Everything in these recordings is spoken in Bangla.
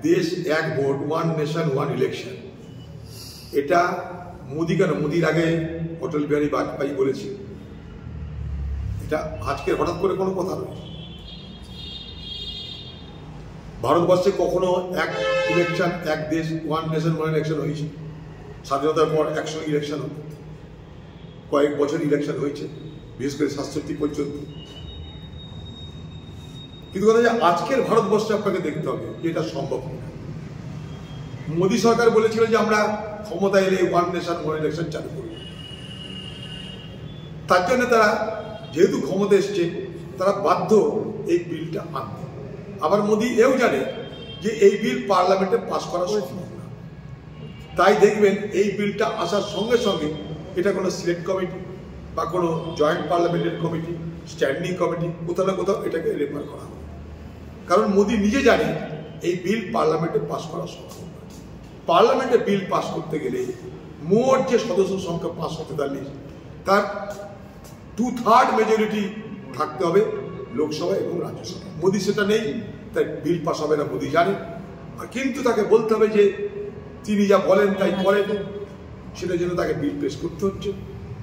দেশ এক vote, one nation one election, এটা মোদি কেন, মোদির আগে অটল বিহারী বাজপেয়ী বলেছে। এটা আজকে হঠাৎ করে কোনো কথা নয়। ভারতবর্ষে কখনো এক ইলেকশন, এক দেশ, ওয়ান নেশন ওয়ান ইলেকশন হয়েছে। স্বাধীনতার পর একসঙ্গে ইলেকশন হতো, কয়েক বছর ইলেকশন হয়েছে, বিশেষ করে 67 পর্যন্ত। কিন্তু কথা যে আজকের ভারতবর্ষে আপনাকে দেখতে হবে যে এটা সম্ভব না। মোদী সরকার বলেছিল যে আমরা ক্ষমতা এলে ওয়ান নেশন ওয়ান ইলেকশন চালু করব। তার জন্য তারা যেহেতু ক্ষমতা এসছে, তারা বাধ্য এই বিলটা আনতে। আবার মোদী এও জানে যে এই বিল পার্লামেন্টে পাস করা সম্ভব না। তাই দেখবেন এই বিলটা আসার সঙ্গে সঙ্গে এটা কোনো সিলেক্ট কমিটি বা কোনো joint parliamentary committee, standing committee, কোথাও না কোথাও এটাকে রেফার করা হবে। কারণ মোদী নিজে জানে এই বিল পার্লামেন্টে পাস করা সম্ভব না। পার্লামেন্টে বিল পাস করতে গেলে মোট যে সদস্য সংখ্যা 543, তার 2/3 মেজরিটি থাকতে হবে লোকসভা এবং রাজ্যসভা। মোদী সেটা নেই, তাই বিল পাস হবে না মোদী জানে। কিন্তু তাকে বলতে হবে যে তিনি যা বলেন তাই করেন, সেটার জন্য তাকে বিল পেশ করতে হচ্ছে।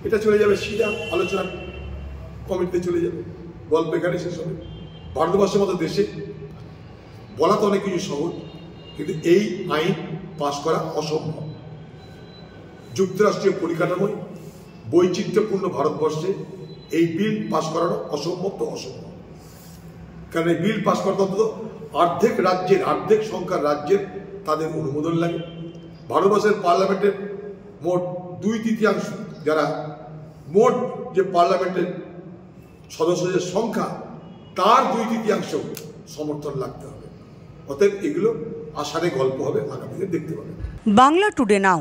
এটা চলে যাবে সিধা আলোচনা কমিটিতে চলে যাবে, গল্প এখানে শেষ হবে। ভারতবর্ষের মতো দেশে বলা তো অনেক কিছু সহজ, কিন্তু এই আইন পাশ করা অসম্ভব। যুক্তরাষ্ট্রীয় পরিকাঠামোয় বৈচিত্র্যপূর্ণ ভারতবর্ষে এই বিল পাশ করানো অসম্ভব তো অসম্ভব। কারণ এই বিল পাশ করতে অন্তত অর্ধেক সংখ্যার রাজ্যের তাদের অনুমোদন লাগে। ভারতবর্ষের পার্লামেন্টের মোট 2/3 যারা মোট যে পার্লামেন্টের সদস্যদের সংখ্যা, তার 2/3 সমর্থন লাগতে হবে। অতএব এগুলো আষাঢ়ে গল্প হবে, আগামীতে দেখতে পাবেন। বাংলা টুডে নাও।